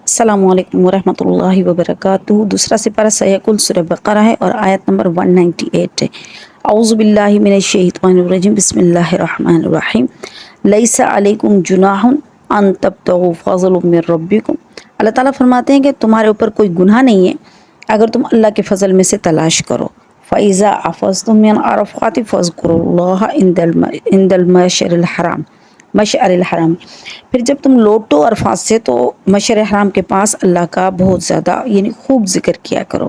السلام علیکم ورحمۃ اللہ وبرکاتہ۔ دوسرا سپارہ سیقل سورہ بقرہ ہے اور آیت نمبر 198 ہے۔ اعوذ باللہ من الشیطان الرجیم، بسم اللہ الرحمن الرحیم۔ لیس علیکم جناح ان تبتغوا فضلا من ربکم۔ اللہ تعالیٰ فرماتے ہیں کہ تمہارے اوپر کوئی گناہ نہیں ہے اگر تم اللہ کے فضل میں سے تلاش کرو۔ فَإِذَا أَفَضْتُم مِّنْ عَرَفَاتٍ فاذكروا اللَّهَ عند المشعر الحرام پھر جب تم لوٹو عرفات سے تو مشعر حرام کے پاس اللہ کا بہت زیادہ یعنی خوب ذکر کیا کرو۔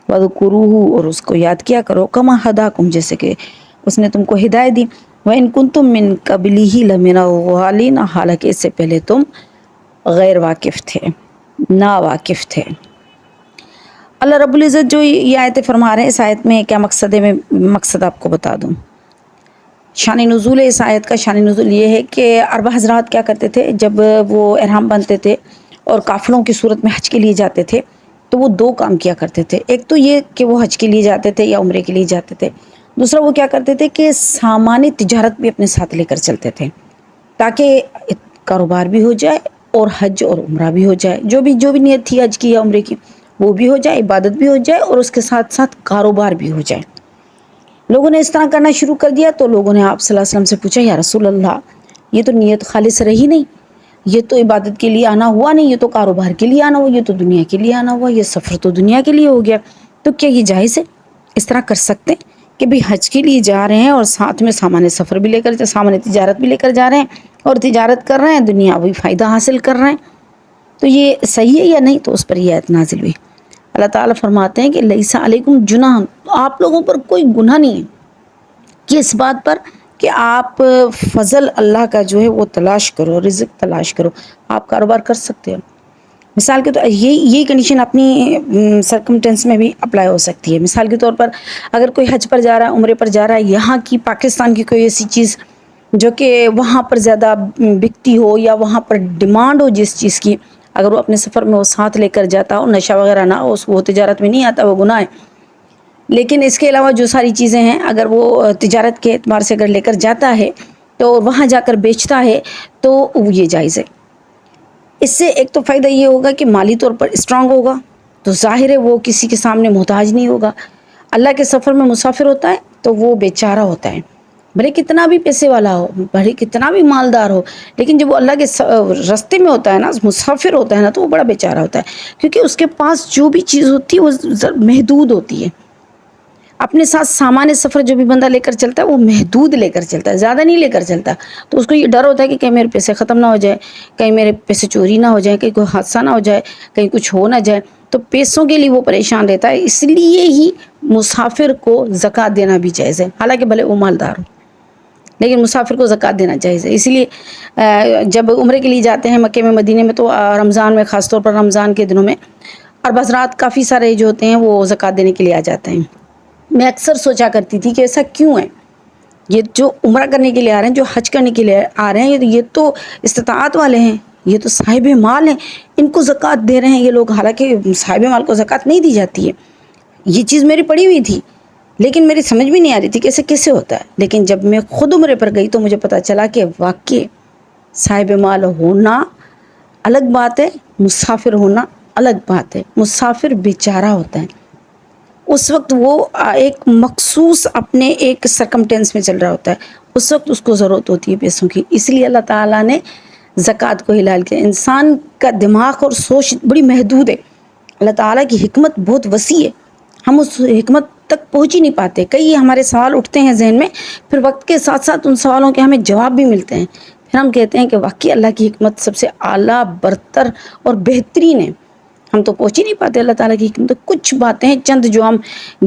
وَذْكُرُوهُ اور اس کو یاد کیا کرو، کما ہداکم جیسے کہ اس نے تم کو ہدایت دی۔ وَإِن كُنتُم مِّن قَبْلِهِ لَمِنَ الضَّالِّينَ حالانکہ اس سے پہلے تم غیر واقف تھے، نا واقف تھے۔ اللہ رب العزت جو یہ آیتیں فرما رہے ہیں، اس آیت میں کیا مقصد ہے، میں مقصد آپ کو بتا دوں۔ شان نزول اس آیت کا شان نزول یہ ہے کہ عرب حضرات کیا کرتے تھے جب وہ احرام بنتے تھے اور قافلوں کی صورت میں حج کے لیے جاتے تھے تو وہ دو کام کیا کرتے تھے۔ ایک تو یہ کہ وہ حج کے لیے جاتے تھے یا عمرے کے لیے جاتے تھے، دوسرا وہ کیا کرتے تھے کہ سامان تجارت بھی اپنے ساتھ لے کر چلتے تھے تاکہ کاروبار بھی ہو جائے اور حج اور عمرہ بھی ہو جائے، جو بھی نیت تھی حج کی یا عمرے کی وہ بھی ہو جائے، عبادت بھی ہو جائے اور اس کے ساتھ ساتھ کاروبار بھی ہو جائے۔ لوگوں نے اس طرح کرنا شروع کر دیا تو لوگوں نے آپ صلی اللہ علیہ وسلم سے پوچھا، یا رسول اللہ یہ تو نیت خالص رہی نہیں، یہ تو عبادت کے لیے آنا ہوا نہیں، یہ تو کاروبار کے لیے آنا ہوا، یہ تو دنیا کے لیے آنا ہوا، یہ سفر تو دنیا کے لیے ہو گیا، تو کیا یہ جائز ہے؟ اس طرح کر سکتے ہیں کہ بھی حج کے لیے جا رہے ہیں اور ساتھ میں سامان سفر بھی لے کر، سامان تجارت بھی لے کر جا رہے ہیں اور تجارت کر رہے ہیں، دنیاوی فائدہ حاصل کر رہے ہیں، تو یہ صحیح ہے یا نہیں؟ تو اس پر یہ آیت نازل ہوئی۔ اللہ تعالیٰ فرماتے ہیں کہ لیس علیکم جناح، آپ لوگوں پر کوئی گناہ نہیں ہے کہ اس بات پر کہ آپ فضل اللہ کا جو ہے وہ تلاش کرو، رزق تلاش کرو، آپ کاروبار کر سکتے ہو۔ مثال کے طور یہی کنڈیشن اپنی سرکمٹنس میں بھی اپلائی ہو سکتی ہے۔ مثال کے طور پر اگر کوئی حج پر جا رہا ہے، عمرے پر جا رہا ہے، یہاں کی پاکستان کی کوئی ایسی چیز جو کہ وہاں پر زیادہ بکتی ہو یا وہاں پر ڈیمانڈ ہو جس چیز کی، اگر وہ اپنے سفر میں وہ ساتھ لے کر جاتا ہو، نشہ وغیرہ نہ ہو، وہ تجارت میں نہیں آتا، وہ گناہ ہے۔ لیکن اس کے علاوہ جو ساری چیزیں ہیں اگر وہ تجارت کے اعتبار سے اگر لے کر جاتا ہے تو وہاں جا کر بیچتا ہے تو یہ جائز ہے۔ اس سے ایک تو فائدہ یہ ہوگا کہ مالی طور پر اسٹرانگ ہوگا، تو ظاہر ہے وہ کسی کے سامنے محتاج نہیں ہوگا۔ اللہ کے سفر میں مسافر ہوتا ہے تو وہ بیچارہ ہوتا ہے، بھلے کتنا بھی پیسے والا ہو، بھلے کتنا بھی مالدار ہو، لیکن جب وہ اللہ کے راستے میں ہوتا ہے نا، مسافر ہوتا ہے نا، تو وہ بڑا بیچارہ ہوتا ہے، کیونکہ اس کے پاس جو بھی چیز ہوتی ہے وہ محدود ہوتی ہے۔ اپنے ساتھ سامان سفر جو بھی بندہ لے کر چلتا ہے وہ محدود لے کر چلتا ہے، زیادہ نہیں لے کر چلتا، تو اس کو یہ ڈر ہوتا ہے کہ کہیں میرے پیسے ختم نہ ہو جائے، کہیں میرے پیسے چوری نہ ہو جائے، کہیں کوئی حادثہ نہ ہو جائے، کہیں کچھ ہو نہ جائے، تو پیسوں کے لیے وہ پریشان رہتا ہے۔ اس لیے ہی مسافر کو زکوٰۃ دینا بھی جائز ہے، حالانکہ بھلے وہ مالدار ہو، لیکن مسافر کو زکوٰۃ دینا جائز ہے۔ اس لیے جب عمرے کے لیے جاتے ہیں مکے میں، مدینے میں، تو رمضان میں، خاص طور پر رمضان کے دنوں میں عرب حضرات کافی سارے جو ہوتے ہیں وہ زکوٰۃ دینے کے لیے آ جاتے ہیں۔ میں اکثر سوچا کرتی تھی کہ ایسا کیوں ہے، یہ جو عمرہ کرنے کے لیے آ رہے ہیں، جو حج کرنے کے لیے آ رہے ہیں، یہ تو استطاعت والے ہیں، یہ تو صاحب مال ہیں، ان کو زکوٰۃ دے رہے ہیں یہ لوگ، حالانکہ صاحب مال کو زکوٰۃ نہیں دی جاتی ہے۔ یہ چیز میری پڑھی ہوئی تھی لیکن میری سمجھ بھی نہیں آ رہی تھی کہ ایسے کیسے ہوتا ہے، لیکن جب میں خود عمرے پر گئی تو مجھے پتہ چلا کہ واقعی صاحب مال ہونا الگ بات ہے، مسافر ہونا الگ بات ہے۔ مسافر بیچارہ ہوتا ہے، اس وقت وہ ایک مخصوص اپنے ایک سرکمٹینس میں چل رہا ہوتا ہے، اس وقت اس کو ضرورت ہوتی ہے پیسوں کی، اس لیے اللہ تعالیٰ نے زکوٰۃ کو حلال کیا۔ انسان کا دماغ اور سوچ بڑی محدود ہے، اللہ تعالیٰ کی حکمت بہت وسیع ہے، ہم اس حکمت تک پہنچ ہی نہیں پاتے۔ کئی ہمارے سوال اٹھتے ہیں ذہن میں، پھر وقت کے ساتھ ساتھ ان سوالوں کے ہمیں جواب بھی ملتے ہیں، پھر ہم کہتے ہیں کہ واقعی اللہ کی حکمت سب سے اعلیٰ، برتر اور بہترین ہے، ہم تو پہنچ ہی نہیں پاتے اللہ تعالیٰ کی حکمت۔ کچھ باتیں ہیں چند جو ہم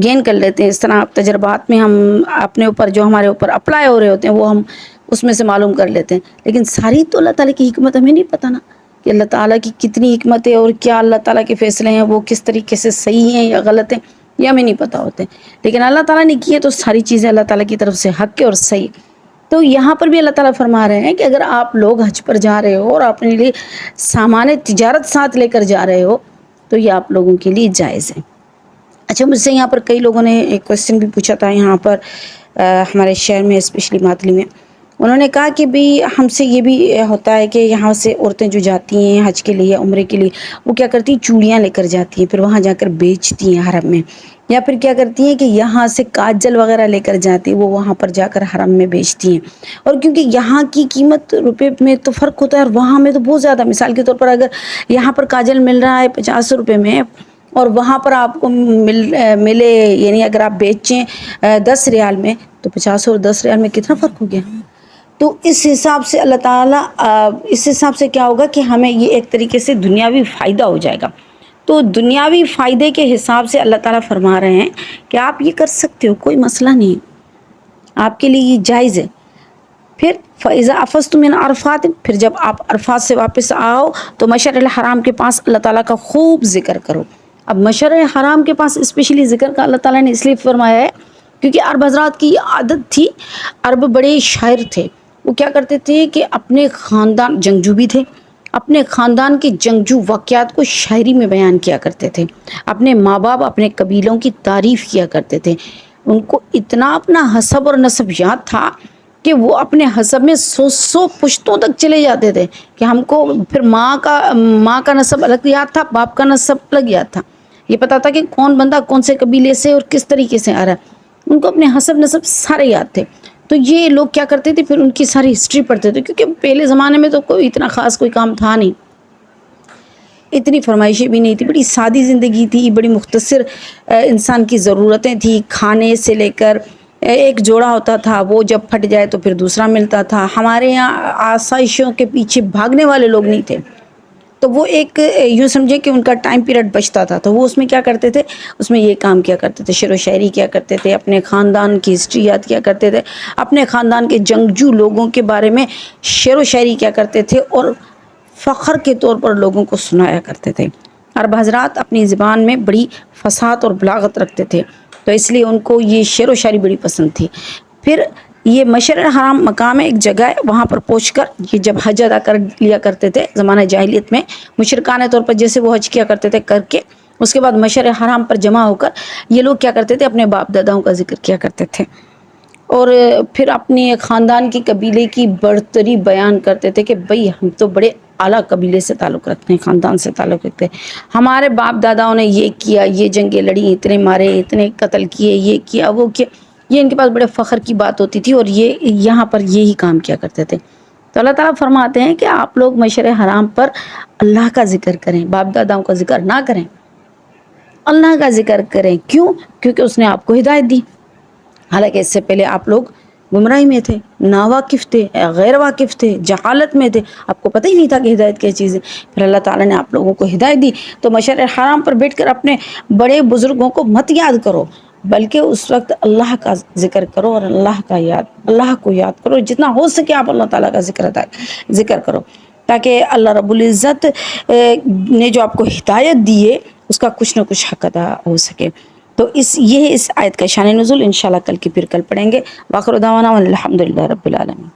گین کر لیتے ہیں، اس طرح تجربات میں ہم اپنے اوپر جو ہمارے اوپر اپلائی ہو رہے ہوتے ہیں وہ ہم اس میں سے معلوم کر لیتے ہیں، لیکن ساری تو اللہ تعالیٰ کی حکمت ہمیں نہیں پتہ نا، کہ اللہ تعالیٰ کی کتنی حکمت ہے اور کیا اللہ تعالیٰ کے فیصلے ہیں، وہ کس طریقے سے صحیح ہیں یا غلط ہیں، یہ ہمیں نہیں پتہ ہوتے، لیکن اللہ تعالیٰ نے کی ہے تو ساری چیزیں اللہ تعالیٰ کی طرف سے حق ہے اور صحیح۔ تو یہاں پر بھی اللہ تعالیٰ فرما رہے ہیں کہ اگر آپ لوگ حج پر جا رہے ہو اور اپنے لیے سامان تجارت ساتھ لے کر جا رہے ہو تو یہ آپ لوگوں کے لیے جائز ہے۔ اچھا، مجھ سے یہاں پر کئی لوگوں نے ایک کویسچن بھی پوچھا تھا یہاں پر ہمارے شہر میں، اسپیشلی ماتلی میں، انہوں نے کہا کہ بھی ہم سے یہ بھی ہوتا ہے کہ یہاں سے عورتیں جو جاتی ہیں حج کے لیے عمرے کے لیے وہ کیا کرتی ہیں چوڑیاں لے کر جاتی ہیں، پھر وہاں جا کر بیچتی ہیں حرم میں، یا پھر کیا کرتی ہیں کہ یہاں سے کاجل وغیرہ لے کر جاتی ہیں، وہ وہاں پر جا کر حرم میں بیچتی ہیں۔ اور کیونکہ یہاں کی قیمت روپے میں تو فرق ہوتا ہے اور وہاں میں تو بہت زیادہ، مثال کے طور پر اگر یہاں پر کاجل مل رہا ہے 50 روپے میں اور وہاں پر آپ کو ملے، یعنی اگر آپ بیچیں 10 ریال میں، تو 50 اور 10 ریال میں کتنا فرق ہو گیا؟ تو اس حساب سے اللہ تعالیٰ اس حساب سے کیا ہوگا کہ ہمیں یہ ایک طریقے سے دنیاوی فائدہ ہو جائے گا۔ تو دنیاوی فائدے کے حساب سے اللہ تعالیٰ فرما رہے ہیں کہ آپ یہ کر سکتے ہو، کوئی مسئلہ نہیں، آپ کے لیے یہ جائز ہے۔ پھر فَإِذَا أَفَضْتُم مِّنْ عَرَفَاتٍ، پھر جب آپ عرفات سے واپس آؤ تو مشعر الحرام کے پاس اللہ تعالیٰ کا خوب ذکر کرو۔ اب مشعر الحرام کے پاس اسپیشلی ذکر کا اللہ تعالیٰ نے اس لیے فرمایا ہے کیونکہ عرب حضرات کی یہ عادت تھی، عرب بڑے شاعر تھے، وہ کیا کرتے تھے کہ اپنے خاندان، جنگجو بھی تھے، اپنے خاندان کے جنگجو واقعات کو شاعری میں بیان کیا کرتے تھے، اپنے ماں باپ اپنے قبیلوں کی تعریف کیا کرتے تھے۔ ان کو اتنا اپنا حسب اور نسب یاد تھا کہ وہ اپنے حسب میں 100 پشتوں تک چلے جاتے تھے، کہ ہم کو پھر ماں کا نسب الگ یاد تھا، باپ کا نسب الگ یاد تھا، یہ پتا تھا کہ کون بندہ کون سے قبیلے سے اور کس طریقے سے آ رہا ہے، ان کو اپنے حسب نسب سارے یاد تھے۔ تو یہ لوگ کیا کرتے تھے، پھر ان کی ساری ہسٹری پڑھتے تھے، کیونکہ پہلے زمانے میں تو کوئی اتنا خاص کوئی کام تھا نہیں، اتنی فرمائشیں بھی نہیں تھی، بڑی سادی زندگی تھی، بڑی مختصر انسان کی ضرورتیں تھیں، کھانے سے لے کر ایک جوڑا ہوتا تھا، وہ جب پھٹ جائے تو پھر دوسرا ملتا تھا۔ ہمارے یہاں آسائشوں کے پیچھے بھاگنے والے لوگ نہیں تھے، تو وہ ایک یوں سمجھے کہ ان کا ٹائم پیریڈ بچتا تھا، تو وہ اس میں کیا کرتے تھے، اس میں یہ کام کیا کرتے تھے، شعر و شاعری کیا کرتے تھے، اپنے خاندان کی ہسٹری یاد کیا کرتے تھے، اپنے خاندان کے جنگجو لوگوں کے بارے میں شعر و شاعری کیا کرتے تھے، اور فخر کے طور پر لوگوں کو سنایا کرتے تھے۔ عرب حضرات اپنی زبان میں بڑی فصاحت اور بلاغت رکھتے تھے، تو اس لیے ان کو یہ شعر و شاعری بڑی پسند تھی۔ پھر یہ مشعر الحرام مقام ایک جگہ ہے، وہاں پر پہنچ کر یہ جب حج ادا کر لیا کرتے تھے زمانہ جاہلیت میں، مشرکانہ طور پر جیسے وہ حج کیا کرتے تھے کر کے، اس کے بعد مشعر الحرام پر جمع ہو کر یہ لوگ کیا کرتے تھے، اپنے باپ داداؤں کا ذکر کیا کرتے تھے، اور پھر اپنے خاندان کی قبیلے کی برتری بیان کرتے تھے کہ بھئی ہم تو بڑے اعلیٰ قبیلے سے تعلق رکھتے ہیں، خاندان سے تعلق رکھتے ہیں، ہمارے باپ داداؤں نے یہ کیا، یہ جنگیں لڑی، اتنے مارے، اتنے قتل کیے، یہ کیا وہ کیا، یہ ان کے پاس بڑے فخر کی بات ہوتی تھی، اور یہ یہاں پر یہی کام کیا کرتے تھے۔ تو اللہ تعالیٰ فرماتے ہیں کہ آپ لوگ مشعر حرام پر اللہ کا ذکر کریں، باپ داداؤں کا ذکر نہ کریں، اللہ کا ذکر کریں۔ کیوں؟ کیونکہ اس نے آپ کو ہدایت دی، حالانکہ اس سے پہلے آپ لوگ گمراہی میں تھے، ناواقف تھے، غیر واقف تھے، جہالت میں تھے، آپ کو پتہ ہی نہیں تھا کہ ہدایت کیا چیز ہے، پھر اللہ تعالیٰ نے آپ لوگوں کو ہدایت دی۔ تو مشعر حرام پر بیٹھ کر اپنے بڑے بزرگوں کو مت یاد کرو، بلکہ اس وقت اللہ کا ذکر کرو اور اللہ کو یاد کرو، جتنا ہو سکے آپ اللہ تعالیٰ کا ذکر کرو، تاکہ اللہ رب العزت نے جو آپ کو ہدایت دی ہے اس کا کچھ نہ کچھ حق ادا ہو سکے۔ تو یہ اس آیت کا شان نزول انشاءاللہ کل پڑھیں گے۔ وآخر دعوانا الحمدللہ رب العالمین۔